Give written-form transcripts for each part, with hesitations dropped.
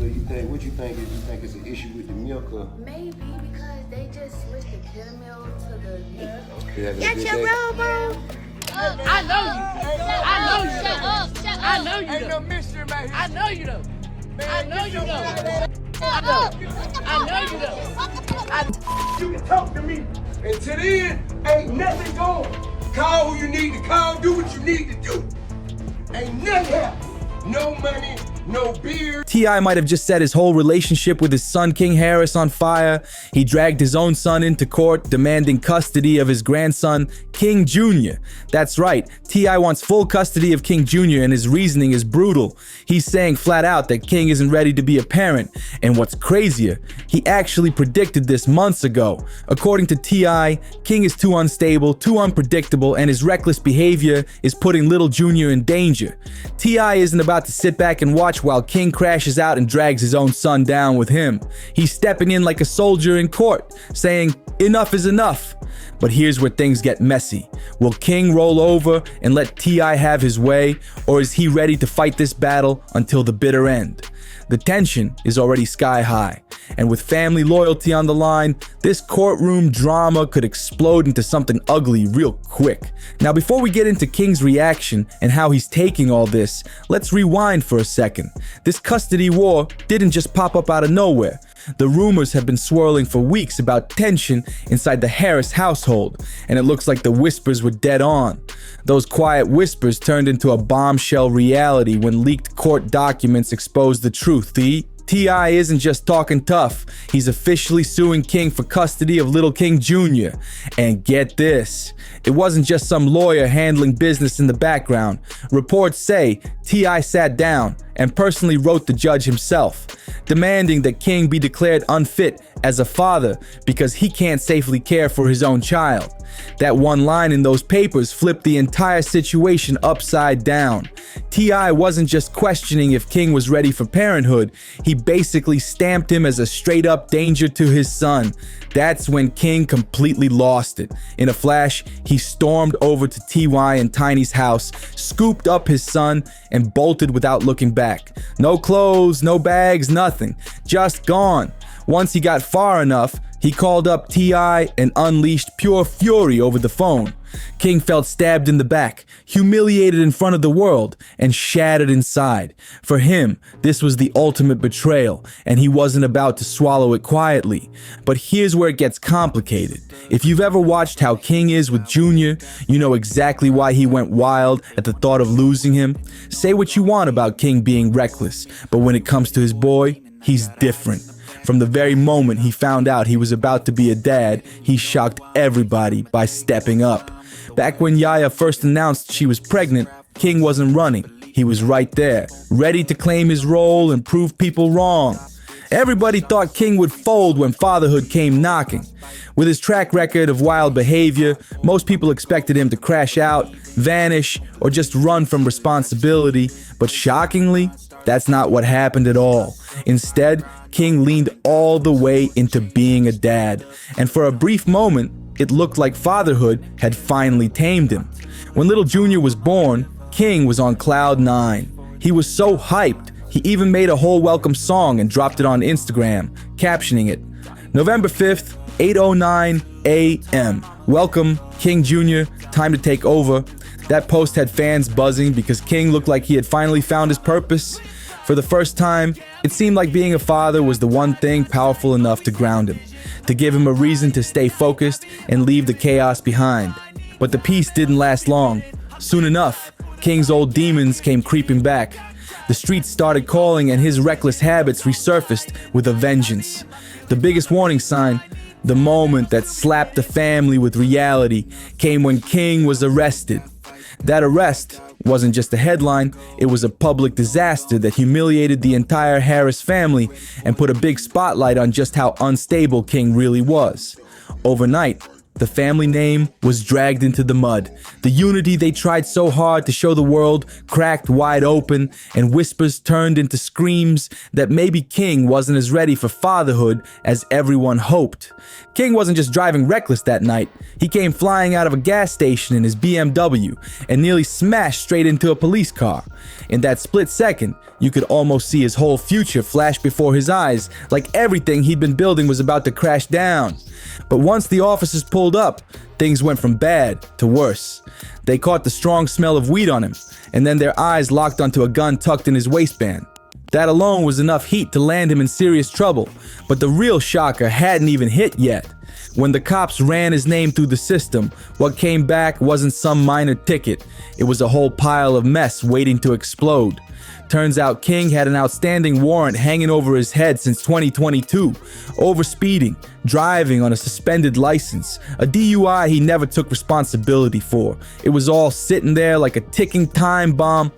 what you think is, you think it's an issue with the milk or? Maybe because they just switched the caramel to the milk. Got your robo. I know you. I know you. Shut up. Shut up. I know you. Ain't no mystery about here. I know you though. I know you though. I know you though. You can talk to me. Until then, ain't nothing going. Call who you need to call. Do what you need to do. Ain't nothing happening. No money, no beer. T.I. might have just set his whole relationship with his son King Harris on fire. He dragged his own son into court, demanding custody of his grandson, King Jr. That's right, T.I. wants full custody of King Jr. and his reasoning is brutal. He's saying flat out that King isn't ready to be a parent. And what's crazier, he actually predicted this months ago. According to T.I., King is too unstable, too unpredictable, and his reckless behavior is putting little Jr. in danger. T.I. isn't about to sit back and watch while King crashes out and drags his own son down with him. He's stepping in like a soldier in court, saying, enough is enough. But here's where things get messy. Will King roll over and let T.I. have his way, or is he ready to fight this battle until the bitter end? The tension is already sky high, and with family loyalty on the line, this courtroom drama could explode into something ugly real quick. Now, before we get into King's reaction and how he's taking all this, let's rewind for a second. This custody war didn't just pop up out of nowhere. The rumors have been swirling for weeks about tension inside the Harris household, and it looks like the whispers were dead on. Those quiet whispers turned into a bombshell reality when leaked court documents exposed the truth. T.I. isn't just talking tough, he's officially suing King for custody of little King Jr. And get this, it wasn't just some lawyer handling business in the background. Reports say T.I. sat down and personally wrote the judge himself, demanding that King be declared unfit as a father because he can't safely care for his own child. That one line in those papers flipped the entire situation upside down. T.I. wasn't just questioning if King was ready for parenthood, he basically stamped him as a straight-up danger to his son. That's when King completely lost it. In a flash, he stormed over to T.Y. and Tiny's house, scooped up his son, and bolted without looking back. No clothes, no bags, nothing. Just gone. Once he got far enough, he called up T.I. and unleashed pure fury over the phone. King felt stabbed in the back, humiliated in front of the world, and shattered inside. For him, this was the ultimate betrayal, and he wasn't about to swallow it quietly. But here's where it gets complicated. If you've ever watched how King is with Junior, you know exactly why he went wild at the thought of losing him. Say what you want about King being reckless, but when it comes to his boy, he's different. From the very moment he found out he was about to be a dad, he shocked everybody by stepping up. Back when Yaya first announced she was pregnant, King wasn't running. He was right there, ready to claim his role and prove people wrong. Everybody thought King would fold when fatherhood came knocking. With his track record of wild behavior, most people expected him to crash out, vanish, or just run from responsibility. But shockingly, that's not what happened at all. Instead, King leaned all the way into being a dad. And for a brief moment, it looked like fatherhood had finally tamed him. When little Junior was born, King was on cloud 9. He was so hyped, he even made a whole welcome song and dropped it on Instagram, captioning it, November 5th, 8:09 a.m. Welcome, King Jr., time to take over. That post had fans buzzing because King looked like he had finally found his purpose. For the first time, it seemed like being a father was the one thing powerful enough to ground him, to give him a reason to stay focused and leave the chaos behind. But the peace didn't last long. Soon enough, King's old demons came creeping back. The streets started calling and his reckless habits resurfaced with a vengeance. The biggest warning sign, the moment that slapped the family with reality, came when King was arrested. That arrest wasn't just a headline, it was a public disaster that humiliated the entire Harris family and put a big spotlight on just how unstable King really was. Overnight, The family name was dragged into the mud. The unity they tried so hard to show the world cracked wide open, and whispers turned into screams that maybe King wasn't as ready for fatherhood as everyone hoped. King wasn't just driving reckless that night. He came flying out of a gas station in his BMW and nearly smashed straight into a police car. In that split second, you could almost see his whole future flash before his eyes, like everything he'd been building was about to crash down. But once the officers pulled up, things went from bad to worse. They caught the strong smell of weed on him, and then their eyes locked onto a gun tucked in his waistband. That alone was enough heat to land him in serious trouble, but the real shocker hadn't even hit yet. When the cops ran his name through the system, what came back wasn't some minor ticket. It was a whole pile of mess waiting to explode. Turns out King had an outstanding warrant hanging over his head since 2022. Overspeeding, driving on a suspended license, a DUI he never took responsibility for. It was all sitting there like a ticking time bomb.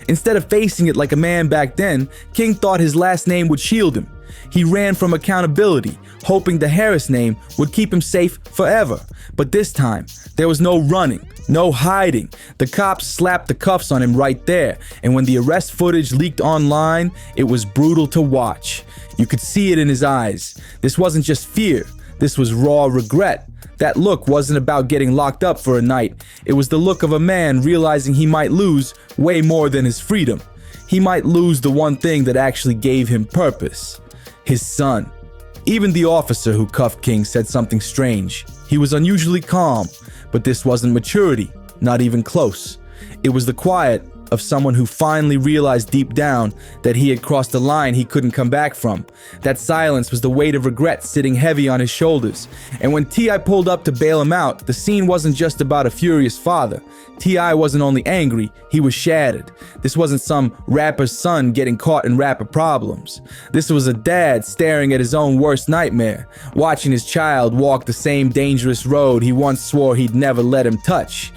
Instead of facing it like a man back then, King thought his last name would shield him. He ran from accountability, hoping the Harris name would keep him safe forever. But this time, there was no running, no hiding. The cops slapped the cuffs on him right there, and when the arrest footage leaked online, it was brutal to watch. You could see it in his eyes. This wasn't just fear, this was raw regret. That look wasn't about getting locked up for a night. It was the look of a man realizing he might lose way more than his freedom. He might lose the one thing that actually gave him purpose. His son. Even the officer who cuffed King said something strange. He was unusually calm, but this wasn't maturity, not even close. It was the quiet of someone who finally realized deep down that he had crossed a line he couldn't come back from. That silence was the weight of regret sitting heavy on his shoulders. And when T.I. pulled up to bail him out, the scene wasn't just about a furious father. T.I. wasn't only angry, he was shattered. This wasn't some rapper's son getting caught in rapper problems. This was a dad staring at his own worst nightmare, watching his child walk the same dangerous road he once swore he'd never let him touch.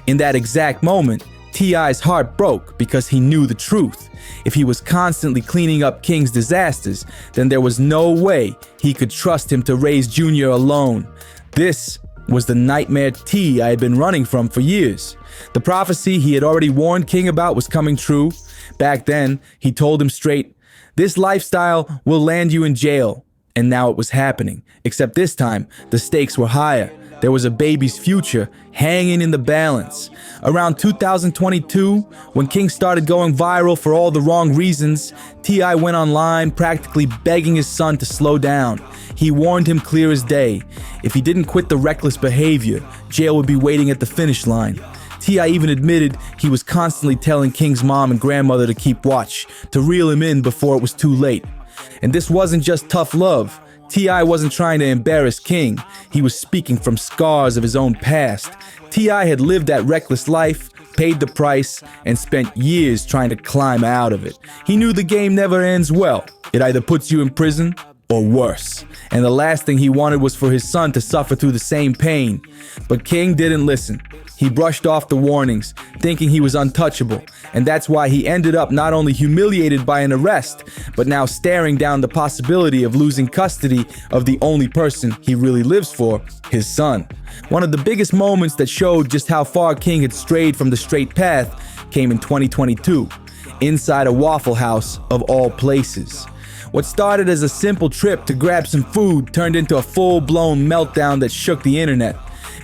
In that exact moment, T.I.'s heart broke because he knew the truth. If he was constantly cleaning up King's disasters, then there was no way he could trust him to raise Junior alone. This was the nightmare T.I. had been running from for years. The prophecy he had already warned King about was coming true. Back then, he told him straight, "This lifestyle will land you in jail." And now it was happening, except this time, the stakes were higher. There was a baby's future hanging in the balance. Around 2022, when King started going viral for all the wrong reasons, T.I. went online practically begging his son to slow down. He warned him clear as day. If he didn't quit the reckless behavior, jail would be waiting at the finish line. T.I. even admitted he was constantly telling King's mom and grandmother to keep watch, to reel him in before it was too late. And this wasn't just tough love. T.I. wasn't trying to embarrass King. He was speaking from scars of his own past. T.I. had lived that reckless life, paid the price, and spent years trying to climb out of it. He knew the game never ends well. It either puts you in prison or worse. And the last thing he wanted was for his son to suffer through the same pain. But King didn't listen. He brushed off the warnings, thinking he was untouchable, and that's why he ended up not only humiliated by an arrest, but now staring down the possibility of losing custody of the only person he really lives for, his son. One of the biggest moments that showed just how far King had strayed from the straight path came in 2022, inside a Waffle House of all places. What started as a simple trip to grab some food turned into a full-blown meltdown that shook the internet.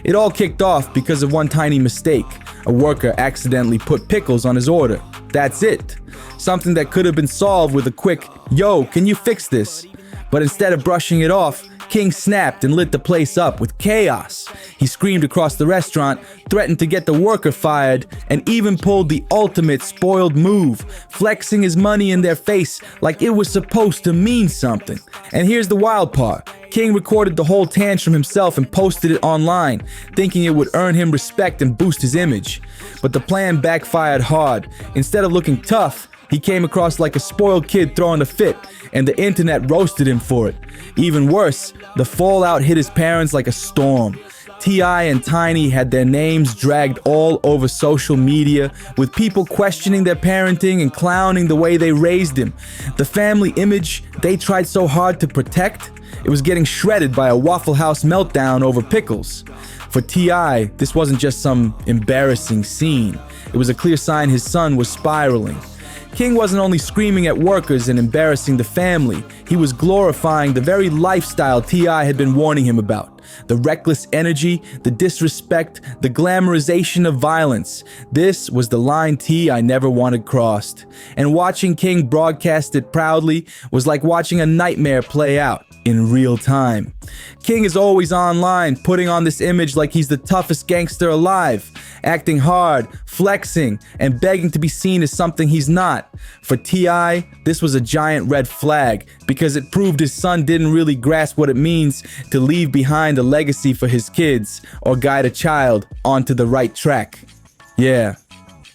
It all kicked off because of one tiny mistake. A worker accidentally put pickles on his order. That's it. Something that could have been solved with a quick, "Yo, can you fix this?" But instead of brushing it off, King snapped and lit the place up with chaos. He screamed across the restaurant, threatened to get the worker fired, and even pulled the ultimate spoiled move, flexing his money in their face like it was supposed to mean something. And here's the wild part. King recorded the whole tantrum himself and posted it online, thinking it would earn him respect and boost his image. But the plan backfired hard. Instead of looking tough, he came across like a spoiled kid throwing a fit, and the internet roasted him for it. Even worse, the fallout hit his parents like a storm. T.I. and Tiny had their names dragged all over social media, with people questioning their parenting and clowning the way they raised him. The family image they tried so hard to protect, it was getting shredded by a Waffle House meltdown over pickles. For T.I., this wasn't just some embarrassing scene. It was a clear sign his son was spiraling. King wasn't only screaming at workers and embarrassing the family, he was glorifying the very lifestyle T.I. had been warning him about. The reckless energy, the disrespect, the glamorization of violence. This was the line T.I. never wanted crossed. And watching King broadcast it proudly was like watching a nightmare play out in real time. King is always online, putting on this image like he's the toughest gangster alive, acting hard, flexing, and begging to be seen as something he's not. For T.I., this was a giant red flag because it proved his son didn't really grasp what it means to leave behind a legacy for his kids or guide a child onto the right track. Yeah,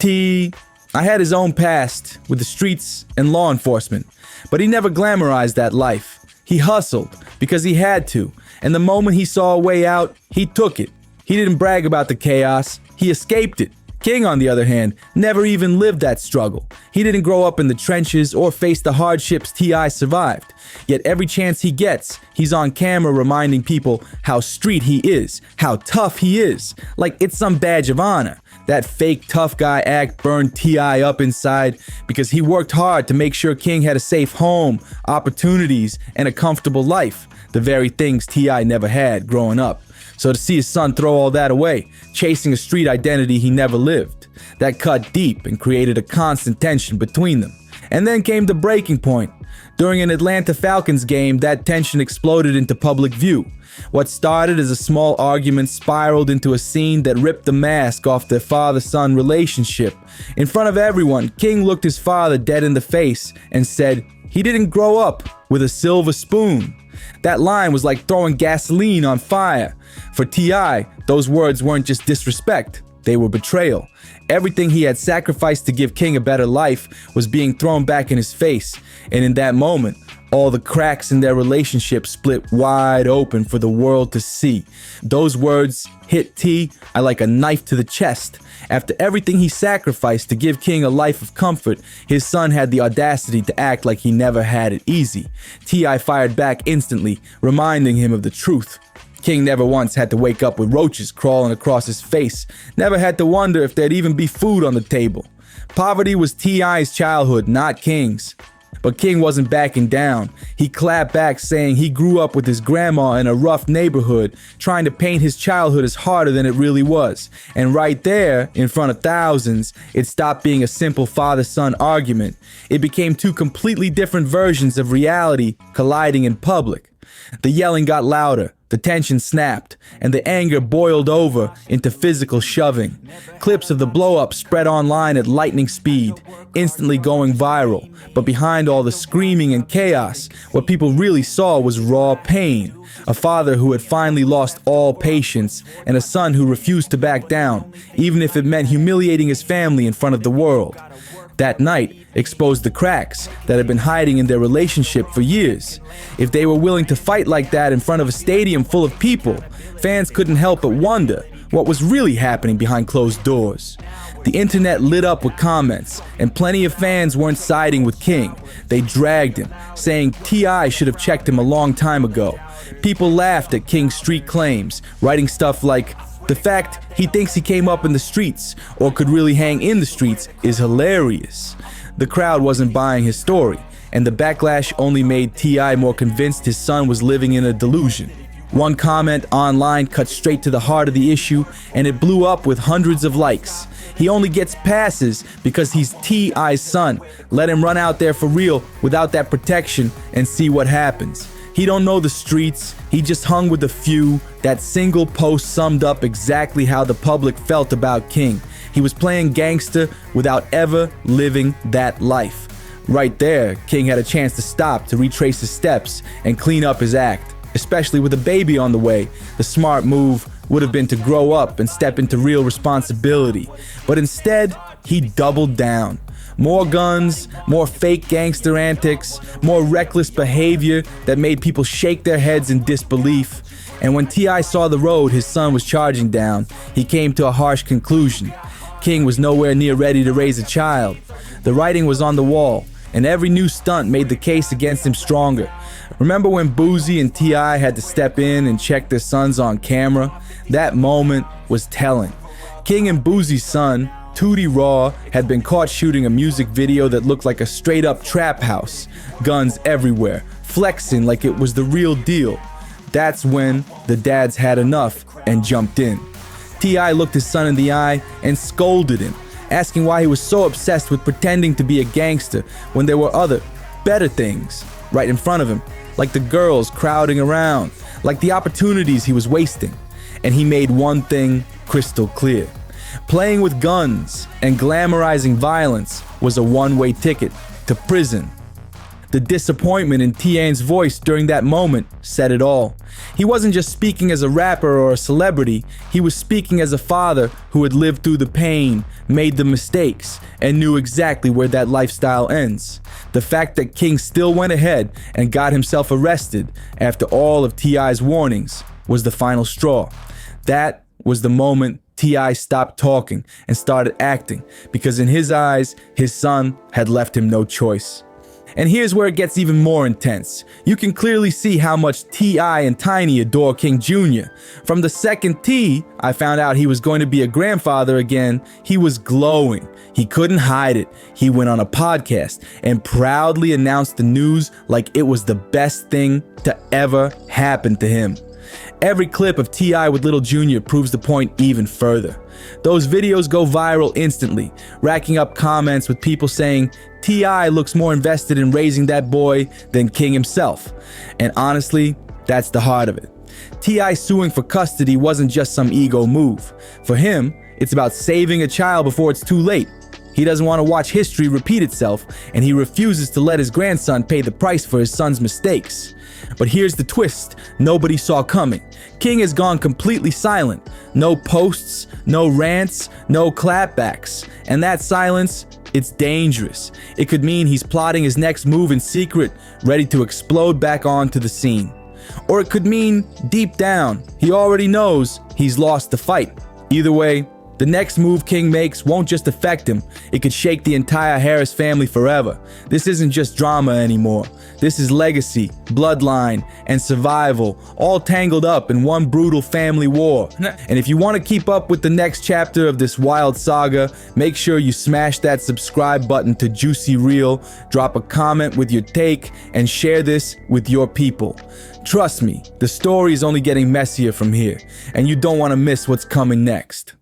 I had his own past with the streets and law enforcement, but he never glamorized that life. He hustled because he had to, and the moment he saw a way out, he took it. He didn't brag about the chaos, he escaped it. King, on the other hand, never even lived that struggle. He didn't grow up in the trenches or face the hardships T.I. survived. Yet every chance he gets, he's on camera reminding people how street he is, how tough he is, like it's some badge of honor. That fake tough guy act burned T.I. up inside because he worked hard to make sure King had a safe home, opportunities, and a comfortable life, the very things T.I. never had growing up. So to see his son throw all that away, chasing a street identity he never lived, that cut deep and created a constant tension between them. And then came the breaking point. During an Atlanta Falcons game, that tension exploded into public view. What started as a small argument spiraled into a scene that ripped the mask off their father-son relationship. In front of everyone, King looked his father dead in the face and said, "He didn't grow up with a silver spoon." That line was like throwing gasoline on fire. For T.I., those words weren't just disrespect, they were betrayal. Everything he had sacrificed to give King a better life was being thrown back in his face, and in that moment, all the cracks in their relationship split wide open for the world to see. Those words hit T.I. like a knife to the chest. After everything he sacrificed to give King a life of comfort, his son had the audacity to act like he never had it easy. T.I. fired back instantly, reminding him of the truth. King never once had to wake up with roaches crawling across his face, never had to wonder if there'd even be food on the table. Poverty was T.I.'s childhood, not King's. But King wasn't backing down. He clapped back, saying he grew up with his grandma in a rough neighborhood, trying to paint his childhood as harder than it really was. And right there, in front of thousands, it stopped being a simple father-son argument. It became two completely different versions of reality colliding in public. The yelling got louder, the tension snapped, and the anger boiled over into physical shoving. Clips of the blow-up spread online at lightning speed, instantly going viral. But behind all the screaming and chaos, what people really saw was raw pain. A father who had finally lost all patience, and a son who refused to back down, even if it meant humiliating his family in front of the world. That night exposed the cracks that had been hiding in their relationship for years. If they were willing to fight like that in front of a stadium full of people, fans couldn't help but wonder what was really happening behind closed doors. The internet lit up with comments, and plenty of fans weren't siding with King. They dragged him, saying T.I. should have checked him a long time ago. People laughed at King's street claims, writing stuff like, "The fact he thinks he came up in the streets or could really hang in the streets is hilarious." The crowd wasn't buying his story, and the backlash only made T.I. more convinced his son was living in a delusion. One comment online cut straight to the heart of the issue, and it blew up with hundreds of likes. He only gets passes because he's T.I.'s son. Let him run out there for real without that protection and see what happens. He don't know the streets, he just hung with a few. That single post summed up exactly how the public felt about King. He was playing gangster without ever living that life. Right there, King had a chance to stop, to retrace his steps and clean up his act. Especially with a baby on the way, the smart move would have been to grow up and step into real responsibility. But instead, he doubled down. More guns, more fake gangster antics, more reckless behavior that made people shake their heads in disbelief. And when T.I. saw the road his son was charging down, he came to a harsh conclusion. King was nowhere near ready to raise a child. The writing was on the wall, and every new stunt made the case against him stronger. Remember when Boozy and T.I. had to step in and check their sons on camera? That moment was telling. King and Boozy's son, Tootie Raw, had been caught shooting a music video that looked like a straight-up trap house. Guns everywhere, flexing like it was the real deal. That's when the dads had enough and jumped in. T.I. looked his son in the eye and scolded him, asking why he was so obsessed with pretending to be a gangster when there were other, better things right in front of him, like the girls crowding around, like the opportunities he was wasting. And he made one thing crystal clear. Playing with guns and glamorizing violence was a one-way ticket to prison. The disappointment in T.A.'s voice during that moment said it all. He wasn't just speaking as a rapper or a celebrity, he was speaking as a father who had lived through the pain, made the mistakes, and knew exactly where that lifestyle ends. The fact that King still went ahead and got himself arrested after all of T.I.'s warnings was the final straw. That was the moment T.I. stopped talking and started acting, because in his eyes, his son had left him no choice. And here's where it gets even more intense. You can clearly see how much T.I. and Tiny adore King Jr. From the second I found out he was going to be a grandfather again, he was glowing. He couldn't hide it. He went on a podcast and proudly announced the news like it was the best thing to ever happen to him. Every clip of T.I. with Little Jr. proves the point even further. Those videos go viral instantly, racking up comments with people saying T.I. looks more invested in raising that boy than King himself. And honestly, that's the heart of it. T.I. suing for custody wasn't just some ego move. For him, it's about saving a child before it's too late. He doesn't want to watch history repeat itself, and he refuses to let his grandson pay the price for his son's mistakes. But here's the twist nobody saw coming. King has gone completely silent. No posts, no rants, no clapbacks. And that silence, it's dangerous. It could mean he's plotting his next move in secret, ready to explode back onto the scene. Or it could mean, deep down, he already knows he's lost the fight. Either way, the next move King makes won't just affect him, it could shake the entire Harris family forever. This isn't just drama anymore. This is legacy, bloodline, and survival, all tangled up in one brutal family war. And if you want to keep up with the next chapter of this wild saga, make sure you smash that subscribe button to Juicy Reel, drop a comment with your take, and share this with your people. Trust me, the story is only getting messier from here, and you don't want to miss what's coming next.